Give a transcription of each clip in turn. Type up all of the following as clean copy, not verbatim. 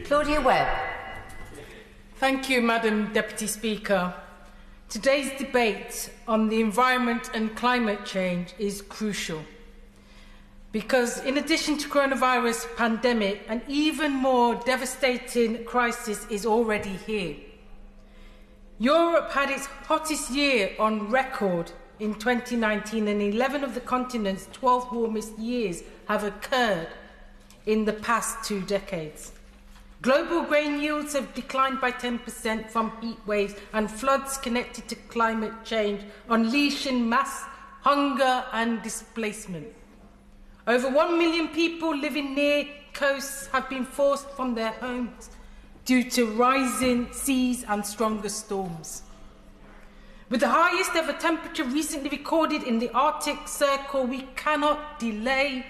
Claudia Webbe. Thank you, Madam Deputy Speaker. Today's debate on the environment and climate change is crucial because in addition to coronavirus pandemic, an even more devastating crisis is already here. Europe had its hottest year on record in 2019, and 11 of the continent's 12 warmest years have occurred in the past 2 decades. Global grain yields have declined by 10% from heat waves and floods connected to climate change, unleashing mass hunger and displacement. Over 1 million people living near coasts have been forced from their homes due to rising seas and stronger storms. With the highest ever temperature recently recorded in the Arctic Circle, we cannot delay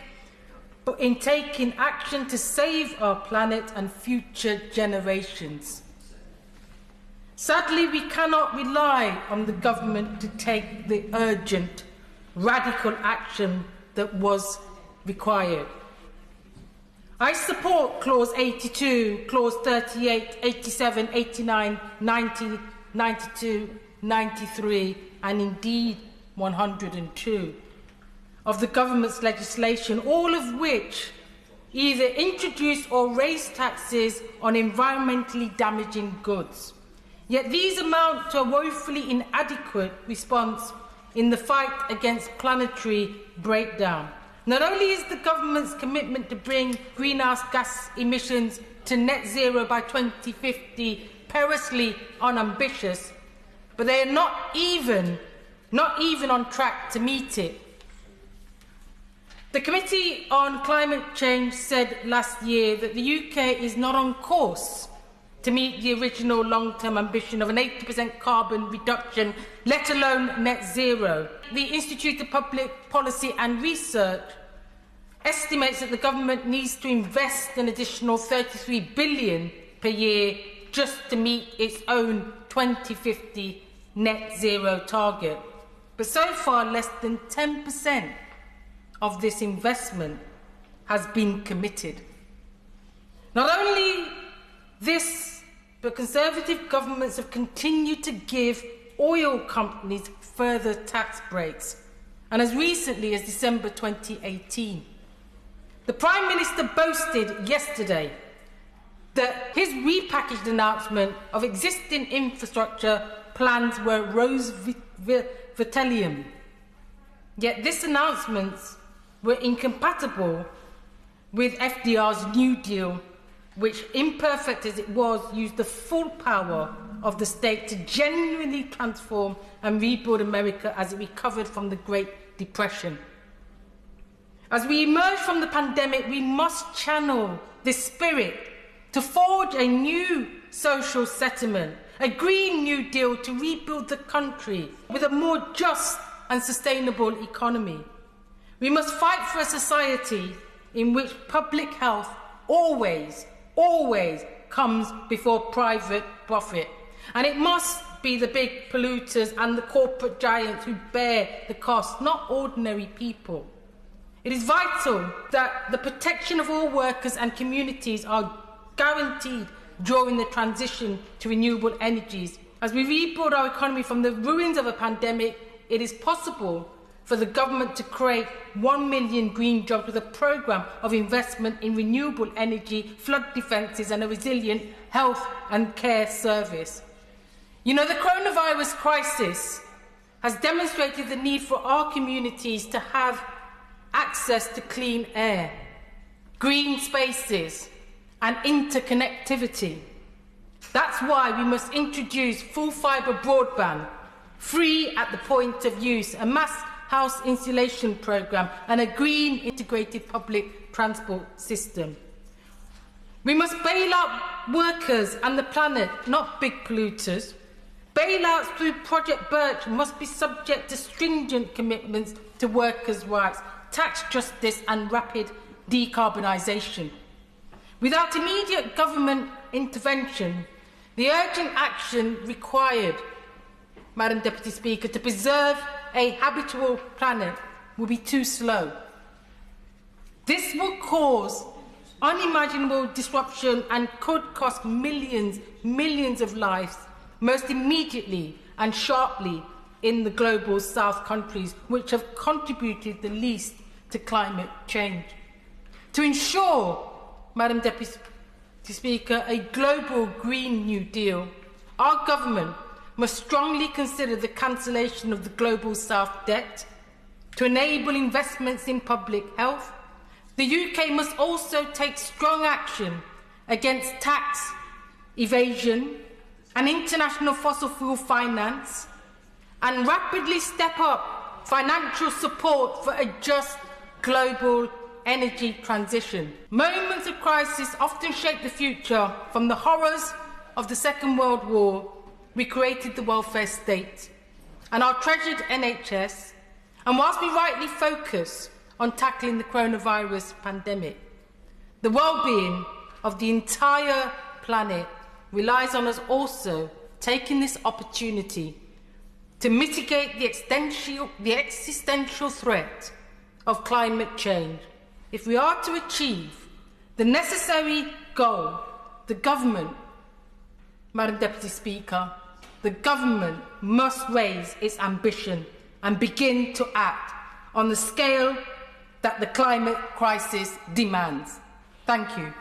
in taking action to save our planet and future generations. Sadly, we cannot rely on the government to take the urgent, radical action that was required. I support Clause 82, Clause 38, 87, 89, 90, 92, 93, and indeed 102 of the government's legislation, all of which either introduce or raise taxes on environmentally damaging goods. Yet these amount to a woefully inadequate response in the fight against planetary breakdown. Not only is the government's commitment to bring greenhouse gas emissions to net zero by 2050 perilously unambitious, but they are not even on track to meet it. The Committee on Climate Change said last year that the UK is not on course to meet the original long-term ambition of an 80% carbon reduction, let alone net zero. The Institute of Public Policy and Research estimates that the government needs to invest an additional £33 billion per year just to meet its own 2050 net zero target. But so far, less than 10% of this investment has been committed. Not only this, but Conservative governments have continued to give oil companies further tax breaks, and as recently as December 2018. The Prime Minister boasted yesterday that his repackaged announcement of existing infrastructure plans were rose vitellium. Yet this announcement were incompatible with FDR's New Deal, which, imperfect as it was, used the full power of the state to genuinely transform and rebuild America as it recovered from the Great Depression. As we emerge from the pandemic, we must channel this spirit to forge a new social settlement, a Green New Deal to rebuild the country with a more just and sustainable economy. We must fight for a society in which public health always comes before private profit. And it must be the big polluters and the corporate giants who bear the cost, not ordinary people. It is vital that the protection of all workers and communities are guaranteed during the transition to renewable energies. As we rebuild our economy from the ruins of a pandemic, it is possible for the government to create 1 million green jobs with a programme of investment in renewable energy, flood defences and a resilient health and care service. You know, the coronavirus crisis has demonstrated the need for our communities to have access to clean air, green spaces and interconnectivity. That's why we must introduce full fibre broadband, free at the point of use, a mass house insulation programme and a green integrated public transport system. We must bail out workers and the planet, not big polluters. Bailouts through Project Birch must be subject to stringent commitments to workers' rights, tax justice and rapid decarbonisation. Without immediate government intervention, the urgent action required, Madam Deputy Speaker, to preserve a habitable planet will be too slow. This will cause unimaginable disruption and could cost millions of lives, most immediately and sharply in the global south countries, which have contributed the least to climate change. To ensure, Madam Deputy Speaker, a global Green New Deal, our government must strongly consider the cancellation of the global south debt. To enable investments in public health, the UK must also take strong action against tax evasion and international fossil fuel finance, and rapidly step up financial support for a just global energy transition. Moments of crisis often shape the future. From the horrors of the Second World War, we created the welfare state and our treasured NHS, and whilst we rightly focus on tackling the coronavirus pandemic, the well-being of the entire planet relies on us also taking this opportunity to mitigate the existential threat of climate change. If we are to achieve the necessary goal, the government, Madam Deputy Speaker, the government must raise its ambition and begin to act on the scale that the climate crisis demands. Thank you.